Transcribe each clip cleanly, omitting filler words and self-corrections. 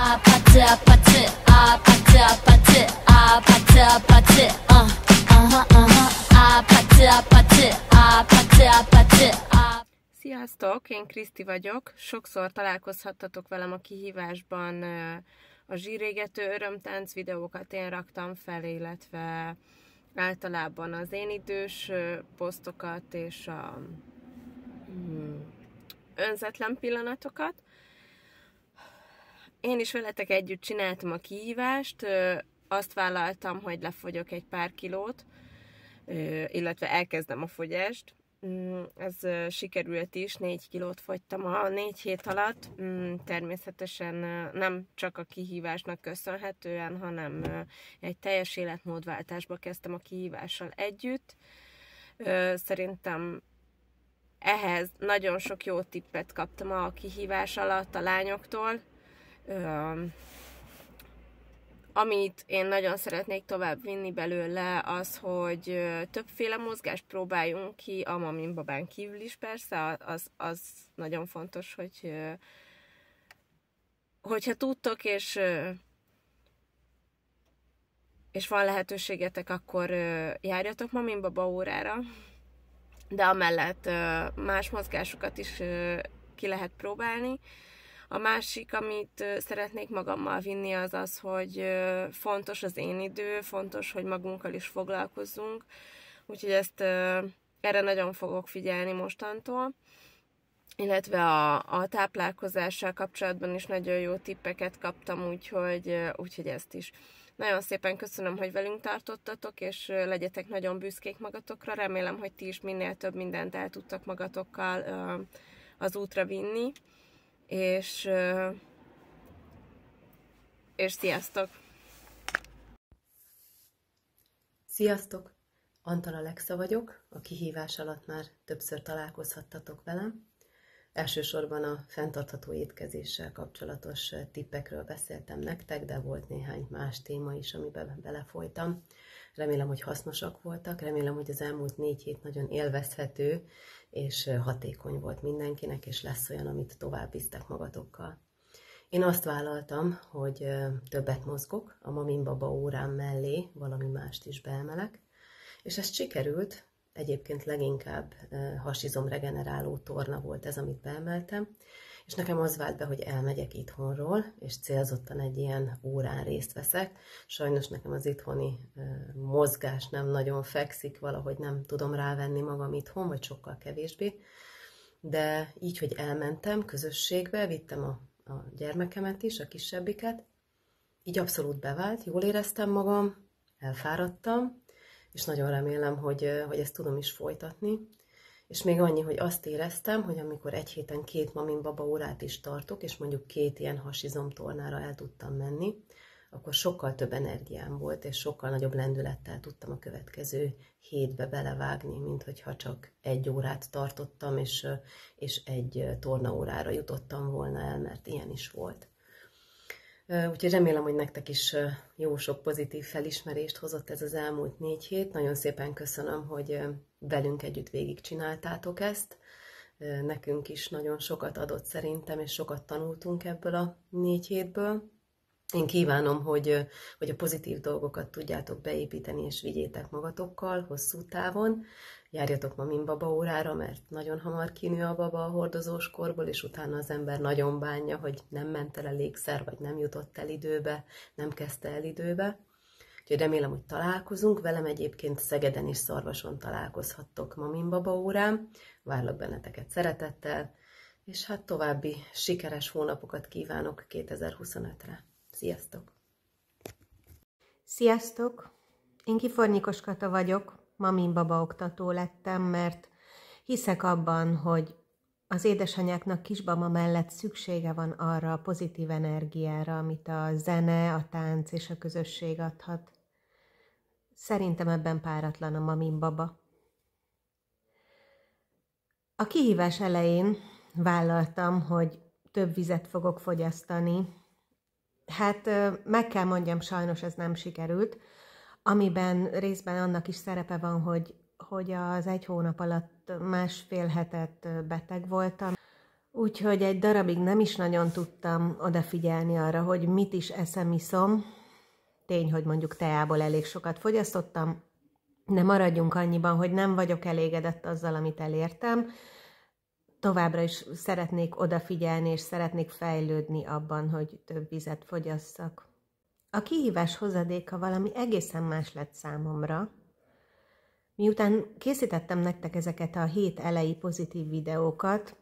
아파트 아파트 아파트 아파트 아파트 아파트 아파트 아파트 아파트 아파트. Sziasztok, én Kriszti vagyok. Sokszor találkozhattatok velem a kihívásban. A zsírégető örömtánc videókat én raktam fel, illetve általában az én idős posztokat és a önzetlen pillanatokat. Én is veletek együtt csináltam a kihívást, azt vállaltam, hogy lefogyok egy pár kilót, illetve elkezdem a fogyást. Ez sikerült is, 4 kilót fogytam a 4 hét alatt. Természetesen nem csak a kihívásnak köszönhetően, hanem egy teljes életmódváltásba kezdtem a kihívással együtt. Szerintem ehhez nagyon sok jó tippet kaptam a kihívás alatt a lányoktól. Amit én nagyon szeretnék tovább vinni belőle, az, hogy többféle mozgást próbáljunk ki, a mamin babán kívül is persze, az nagyon fontos, hogyha tudtok, és van lehetőségetek, akkor járjatok mamin baba órára, de amellett más mozgásokat is ki lehet próbálni. A másik, amit szeretnék magammal vinni, az az, hogy fontos az én idő, fontos, hogy magunkkal is foglalkozzunk, úgyhogy erre nagyon fogok figyelni mostantól, illetve a táplálkozással kapcsolatban is nagyon jó tippeket kaptam, úgyhogy ezt is. Nagyon szépen köszönöm, hogy velünk tartottatok, és legyetek nagyon büszkék magatokra. Remélem, hogy ti is minél több mindent el tudtak magatokkal az útra vinni. És sziasztok! Sziasztok! Antal Alexa vagyok, a kihívás alatt már többször találkozhattatok velem. Elsősorban a fenntartható étkezéssel kapcsolatos tippekről beszéltem nektek, de volt néhány más téma is, amiben belefolytam. Remélem, hogy hasznosak voltak, remélem, hogy az elmúlt 4 hét nagyon élvezhető és hatékony volt mindenkinek, és lesz olyan, amit tovább visztek magatokkal. Én azt vállaltam, hogy többet mozgok, a mamin baba órám mellé valami mást is beemelek, és ezt sikerült, egyébként leginkább hasizom regeneráló torna volt ez, amit beemeltem, és nekem az vált be, hogy elmegyek itthonról, és célzottan egy ilyen órán részt veszek. Sajnos nekem az itthoni mozgás nem nagyon fekszik, valahogy nem tudom rávenni magam itthon, vagy sokkal kevésbé. De így, hogy elmentem közösségbe, vittem a gyermekemet is, a kisebbiket, így abszolút bevált, jól éreztem magam, elfáradtam, és nagyon remélem, hogy ezt tudom is folytatni. És még annyi, hogy azt éreztem, hogy amikor egy héten 2 mamin baba órát is tartok, és mondjuk 2 ilyen hasizomtornára el tudtam menni, akkor sokkal több energiám volt, és sokkal nagyobb lendülettel tudtam a következő hétbe belevágni, mint hogyha csak 1 órát tartottam, és egy tornaórára jutottam volna el, mert ilyen is volt. Úgyhogy remélem, hogy nektek is jó sok pozitív felismerést hozott ez az elmúlt 4 hét. Nagyon szépen köszönöm, hogy velünk együtt végigcsináltátok ezt. Nekünk is nagyon sokat adott szerintem, és sokat tanultunk ebből a 4 hétből. Én kívánom, hogy a pozitív dolgokat tudjátok beépíteni, és vigyétek magatokkal hosszú távon. Járjatok mamin baba órára, mert nagyon hamar kinő a baba a hordozós korból, és utána az ember nagyon bánja, hogy nem ment el elégszer, vagy nem jutott el időbe, nem kezdte el időbe. Úgyhogy remélem, hogy találkozunk. Velem egyébként Szegeden és Szarvason találkozhattok mamin baba órán. Várlak benneteket szeretettel, és hát további sikeres hónapokat kívánok 2025-re. Sziasztok! Sziasztok! Én Kifornyikos Kata vagyok, mamin baba oktató lettem, mert hiszek abban, hogy az édesanyáknak kisbaba mellett szüksége van arra a pozitív energiára, amit a zene, a tánc és a közösség adhat. Szerintem ebben páratlan a mamin baba. A kihívás elején vállaltam, hogy több vizet fogok fogyasztani. Hát meg kell mondjam, sajnos ez nem sikerült, amiben részben annak is szerepe van, hogy az 1 hónap alatt 1,5 hetet beteg voltam. Úgyhogy egy darabig nem is nagyon tudtam odafigyelni arra, hogy mit is eszem, iszom. Tény, hogy mondjuk teából elég sokat fogyasztottam, de maradjunk annyiban, hogy nem vagyok elégedett azzal, amit elértem. Továbbra is szeretnék odafigyelni, és szeretnék fejlődni abban, hogy több vizet fogyasszak. A kihívás hozadéka valami egészen más lett számomra. Miután készítettem nektek ezeket a hét elejé pozitív videókat,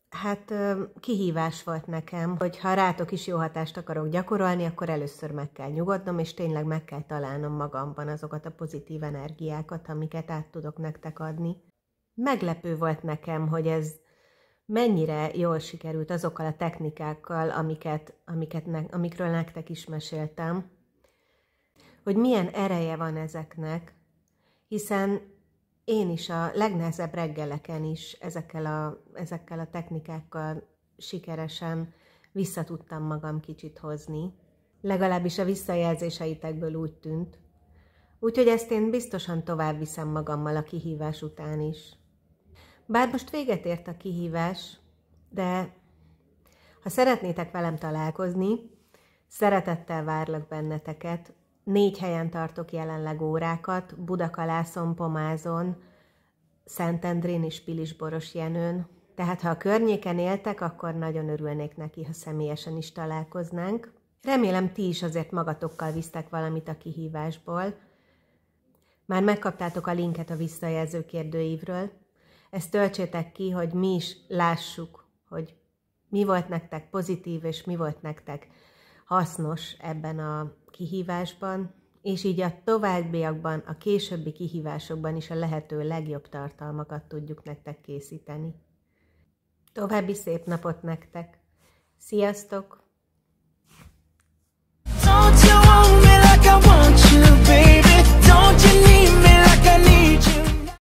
hát kihívás volt nekem, hogy ha rátok is jó hatást akarok gyakorolni, akkor először meg kell nyugodnom, és tényleg meg kell találnom magamban azokat a pozitív energiákat, amiket át tudok nektek adni. Meglepő volt nekem, hogy ez mennyire jól sikerült azokkal a technikákkal, amikről nektek is meséltem, hogy milyen ereje van ezeknek, hiszen én is a legnehezebb reggeleken is ezekkel a technikákkal sikeresen vissza tudtam magam kicsit hozni. Legalábbis a visszajelzéseitekből úgy tűnt. Úgyhogy ezt én biztosan tovább viszem magammal a kihívás után is. Bár most véget ért a kihívás, de ha szeretnétek velem találkozni, szeretettel várlak benneteket. 4 helyen tartok jelenleg órákat, Budakalászon, Pomázon, Szentendrén és Pilisborosjenőn. Tehát ha a környéken éltek, akkor nagyon örülnék neki, ha személyesen is találkoznánk. Remélem ti is azért magatokkal visztek valamit a kihívásból. Már megkaptátok a linket a visszajelző kérdőívről. Ezt töltsétek ki, hogy mi is lássuk, hogy mi volt nektek pozitív, és mi volt nektek hasznos ebben a kihívásban, és így a továbbiakban, a későbbi kihívásokban is a lehető legjobb tartalmakat tudjuk nektek készíteni. További szép napot nektek! Sziasztok!